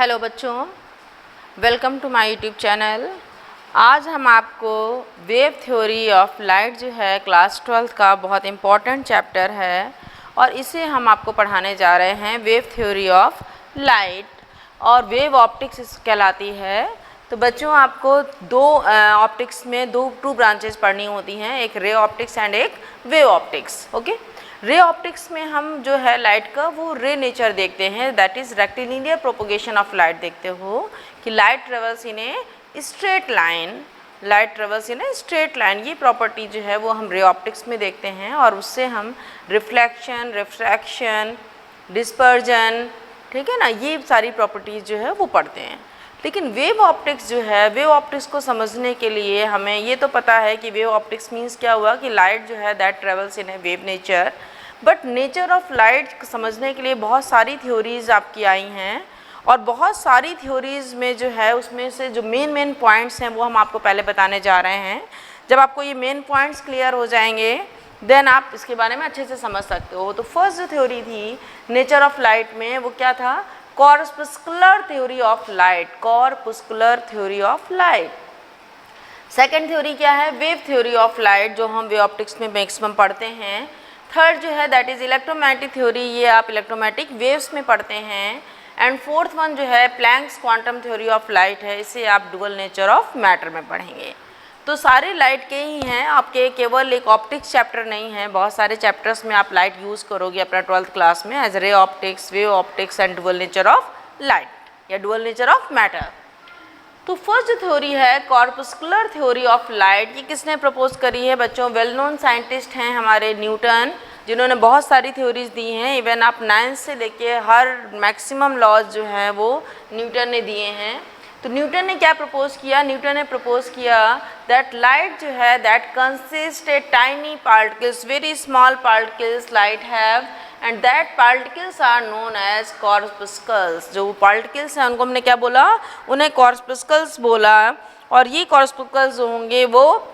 Hello बच्चों, welcome to my YouTube channel. आज हम आपको वेव थ्योरी ऑफ लाइट जो है क्लास 12 का बहुत इम्पॉर्टेंट चैप्टर है और इसे हम आपको पढ़ाने जा रहे हैं। वेव थ्योरी ऑफ लाइट और वेव ऑप्टिक्स कहलाती है। तो बच्चों, आपको दो ऑप्टिक्स में टू ब्रांचेस पढ़नी होती हैं, एक रे ऑप्टिक्स एंड एक wave optics. Okay, ray optics में हम जो है लाइट का वो रे नेचर देखते हैं, that is rectilinear propagation of light देखते हो कि light travels in a straight line, light travels in a straight line. ये प्रॉपर्टी जो है वो हम रे ऑप्टिक्स में देखते हैं और उससे हम रिफ्लेक्शन, रिफ्रैक्शन, डिस्पर्जन, ठीक है ना, ये सारी प्रॉपर्टीज़ जो है वो पढ़ते हैं। लेकिन वेव ऑप्टिक्स जो है, वेव ऑप्टिक्स को समझने के लिए हमें ये तो पता है कि वेव ऑप्टिक्स मीन्स क्या हुआ कि लाइट जो है that travels in A wave nature. But nature of light समझने के लिए बहुत सारी थ्योरीज़ आपकी आई हैं और बहुत सारी थ्योरीज़ में जो है उसमें से जो मेन पॉइंट्स हैं वो हम आपको पहले बताने जा रहे हैं। जब आपको ये मेन पॉइंट्स क्लियर हो जाएंगे देन आप इसके बारे में अच्छे से समझ सकते हो। तो फर्स्ट जो थ्योरी थी नेचर ऑफ लाइट में वो क्या था? Corpuscular theory of light, corpuscular theory of light. Second theory क्या है? वेव थ्योरी ऑफ लाइट, जो हम वेव ऑप्टिक्स में मैक्सिमम पढ़ते हैं। थर्ड जो है दैट इज़ इलेक्ट्रोमैग्नेटिक थ्योरी, ये आप इलेक्ट्रोमैग्नेटिक वेव्स में पढ़ते हैं। एंड फोर्थ वन जो है Planck's quantum theory of light है, इसे आप डुअल नेचर ऑफ मैटर में पढ़ेंगे। तो सारे लाइट के ही हैं, आपके केवल एक ऑप्टिक्स चैप्टर नहीं है, बहुत सारे चैप्टर्स में आप लाइट यूज़ करोगे अपना 12th क्लास में as ray optics, wave optics and dual nature of light या डुअल नेचर ऑफ मैटर। तो फर्स्ट जो थ्योरी है कॉर्पस्कुलर थ्योरी ऑफ लाइट, ये किसने प्रपोज करी है बच्चों? वेल नोन साइंटिस्ट हैं हमारे न्यूटन, जिन्होंने बहुत सारी थ्योरीज दी हैं। इवन आप 9th से लेके हर मैक्सिमम लॉज जो हैं वो न्यूटन ने दिए हैं। तो न्यूटन ने क्या प्रपोज किया? न्यूटन ने प्रपोज किया दैट लाइट जो है that consist a tiny particles, very small particles light have and that particles are known as corpuscles. जो पार्टिकल्स हैं उनको हमने क्या बोला? उन्हें कॉर्पस्कल्स बोला। और ये कॉर्पस्कल्स होंगे वो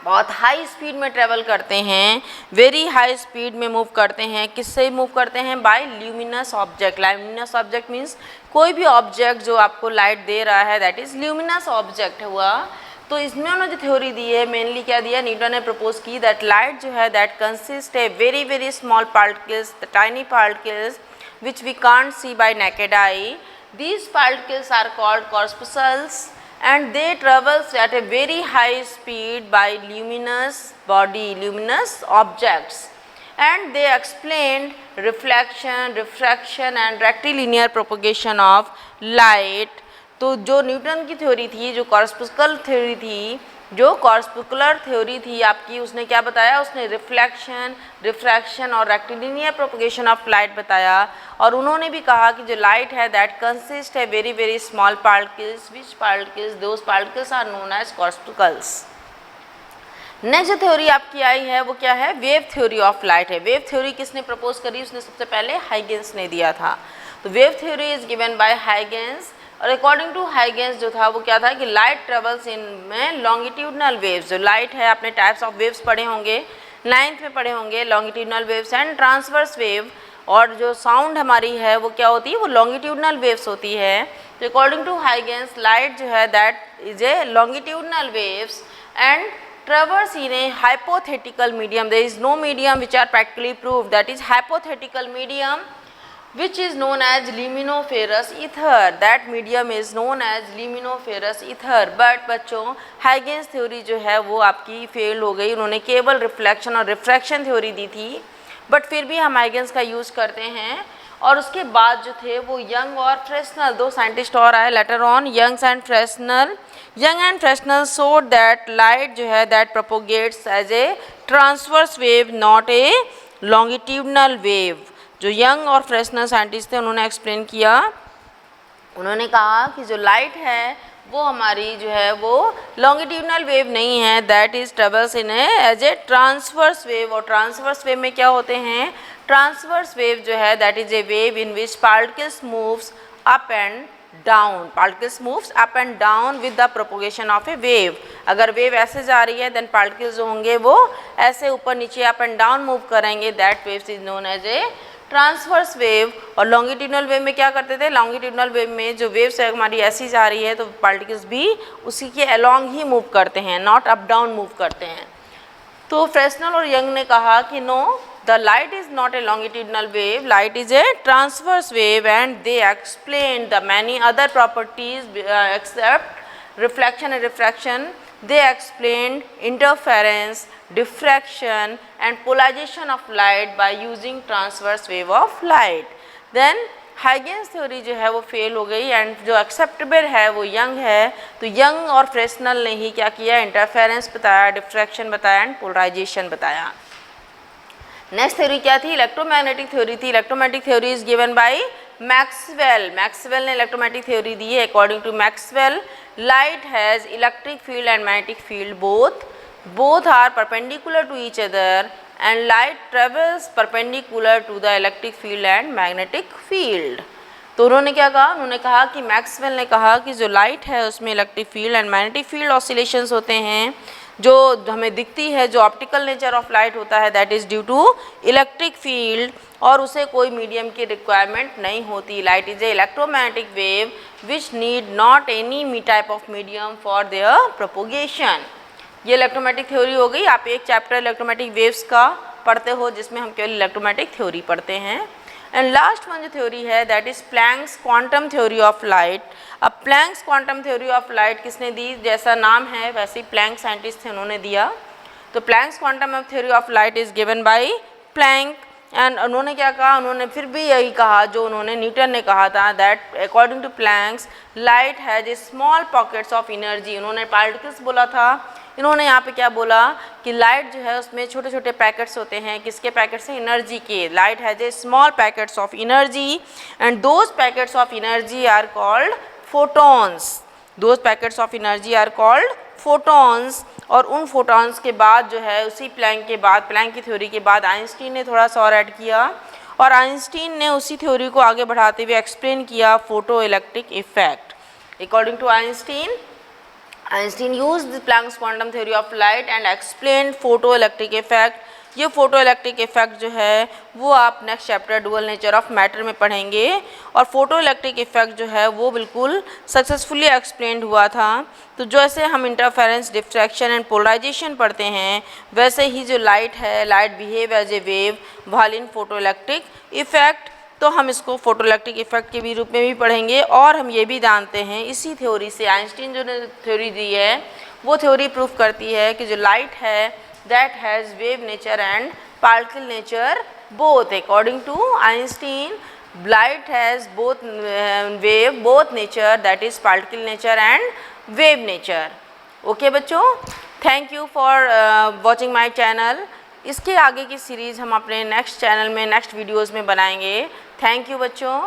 बहुत हाई स्पीड में ट्रेवल करते हैं, वेरी हाई स्पीड में मूव करते हैं। किससे मूव करते हैं? By luminous object. Luminous object means कोई भी ऑब्जेक्ट जो आपको लाइट दे रहा है दैट इज़ ल्यूमिनस ऑब्जेक्ट हुआ। तो इसमें उन्होंने जो थ्योरी दी है मेनली क्या दिया? न्यूटन ने प्रपोज की दैट लाइट जो है दैट कंसिस्ट है very small particles, the tiny particles which we can't see by naked eye. These particles are called corpuscles and they travels at a very high speed by luminous body, luminous objects, and they explained reflection, refraction and rectilinear propagation of light। तो जो Newton की theory थी, जो corpuscular theory थी, जो corpuscular theory थी आपकी, उसने क्या बताया? उसने रिफ्लेक्शन, रिफ्रैक्शन और रेक्टिलिनियर प्रोपगेशन ऑफ लाइट बताया। और उन्होंने भी कहा कि जो लाइट है दैट कंसिस्ट है very small particles, which particles? Those particles are known as corpuscles. Next जो थ्योरी आपकी आई है वो क्या है? वेव थ्योरी ऑफ लाइट है। वेव थ्योरी किसने प्रपोज करी? उसने सबसे पहले हाइगेंस ने दिया था। तो wave theory is given by Huygens और अकॉर्डिंग टू हाइगेंस जो था वो क्या था कि लाइट ट्रेवल्स इन में लॉन्गिट्यूडनल वेव्स। जो लाइट है आपने टाइप्स ऑफ वेव्स पढ़े होंगे, 9th में पढ़े होंगे, longitudinal waves and transverse wave. और जो साउंड हमारी है वो क्या होती है? वो लॉन्गिट्यूडनल वेव्स होती है। तो अकॉर्डिंग टू हाइगेंस लाइट जो है that is A longitudinal waves and traverse in a hypothetical medium. There is no medium which are practically proved, that is hypothetical medium which is known as luminiferous ether. That medium is known as luminiferous ether. But बच्चों Huygens theory जो है वो आपकी fail हो गई। उन्होंने केवल reflection और रिफ्रैक्शन थ्योरी दी थी, बट फिर भी हम हाइगेंस का यूज़ करते हैं। और उसके बाद जो थे वो यंग और फ्रेस्नल, दो साइंटिस्ट और आए later on, Young's and Fresnel. Young and Fresnel showed that light जो है that propagates as a transverse wave, not a longitudinal wave. जो यंग और फ्रेस्नल साइंटिस्ट थे उन्होंने एक्सप्लेन किया, उन्होंने कहा कि जो लाइट है वो हमारी जो है वो लॉन्गिट्यूडनल वेव नहीं है, that is travels in as a transverse wave. और ट्रांसवर्स वेव में क्या होते हैं? ट्रांसवर्स वेव जो है that is a wave in which particles moves up and down, particles moves up and down with the propagation of a wave. अगर wave ऐसे जा रही है देन पार्टिकल्स जो होंगे वो ऐसे ऊपर नीचे अप एंड डाउन मूव करेंगे, that waves is known as a transverse wave और लॉन्गिट्यूडनल वेव में क्या करते थे, लॉन्गिट्यूडनल वेव में जो वेव्स है हमारी ऐसी जा रही है तो पार्टिकल्स भी उसी के अलोंग ही मूव करते हैं, नॉट अप डाउन मूव करते हैं। तो फ्रेस्नेल और यंग ने कहा कि no, the light is not a longitudinal wave, light is a transverse wave and they explain the many other properties except reflection and refraction. They explained interference, diffraction and polarization of light by using transverse wave of light. Then Huygens theory जो है वो fail हो गई and जो acceptable है वो young है. तो यंग और फ्रेस्नेल ने ही क्या किया, इंटरफेरेंस बताया, डिफ्रैक्शन बताया एंड पोलराइजेशन बताया. नेक्स्ट थ्योरी क्या थी, इलेक्ट्रोमैग्नेटिक थ्योरी थी. Electromagnetic theory is given by Maxwell. Maxwell ने इलेक्ट्रोमैग्नेटिक थ्योरी दी है. According to Maxwell, light has electric field and magnetic field both are perpendicular to each other and light travels perpendicular to the electric field and magnetic field. तो उन्होंने क्या कहा, उन्होंने कहा कि मैक्सवेल ने कहा कि जो लाइट है उसमें electric field and magnetic field oscillations होते हैं. जो हमें दिखती है, जो ऑप्टिकल नेचर ऑफ लाइट होता है, that is due to electric field और उसे कोई मीडियम की रिक्वायरमेंट नहीं होती. Light is a electromagnetic wave which need not any type of medium for their propagation. ये इलेक्ट्रोमैग्नेटिक थ्योरी हो गई. आप एक चैप्टर इलेक्ट्रोमैग्नेटिक वेव्स का पढ़ते हो जिसमें हम केवल इलेक्ट्रोमैग्नेटिक थ्योरी पढ़ते हैं. एंड लास्ट वन जो थ्योरी है that is Planck's quantum theory of light. अब Planck's quantum theory of light किसने दी, जैसा नाम है वैसे ही प्लैंक साइंटिस्ट थे, उन्होंने दिया. तो Planck's quantum theory of light is given by Planck and उन्होंने क्या कहा, उन्होंने फिर भी यही कहा जो उन्होंने न्यूटन ने कहा था, that according to Planck's light has a small pockets of energy. उन्होंने पार्टिकल्स बोला था, इन्होंने यहाँ पे क्या बोला कि लाइट जो है उसमें छोटे छोटे पैकेट्स होते हैं. किसके पैकेट्स हैं, एनर्जी के. Light has a small packets of energy and those packets of energy are called photons. Those packets of energy are called photons. और उन फोटॉन्स के बाद जो है उसी प्लैंक के बाद, प्लैंक की थ्योरी के बाद आइंस्टीन ने थोड़ा सा और ऐड किया और आइंस्टीन ने उसी थ्योरी को आगे बढ़ाते हुए एक्सप्लेन किया photo electric effect. According to Einstein used the Planck's quantum theory of light and explained photoelectric effect. ये फोटोइलेक्ट्रिक इफेक्ट जो है वो आप next chapter dual nature of matter में पढ़ेंगे. और फोटोइलेक्ट्रिक इफेक्ट जो है वो बिल्कुल सक्सेसफुली एक्सप्लेन्ड हुआ था. तो जैसे हम इंटरफेरेंस, डिफ्रैक्शन एंड पोलराइजेशन पढ़ते हैं वैसे ही जो लाइट है, light behave as a wave while in photoelectric effect. तो हम इसको फोटोइलेक्ट्रिक इफेक्ट के भी रूप में भी पढ़ेंगे. और हम ये भी जानते हैं इसी थ्योरी से, आइंस्टीन जो ने थ्योरी दी है वो थ्योरी प्रूफ करती है कि जो लाइट है that has wave nature and particle nature both. According to Einstein light has both nature, that is particle nature and wave nature. Okay बच्चों, thank you for watching my channel. इसके आगे की series हम अपने next channel में, next videos में बनाएंगे. Thank you बच्चों.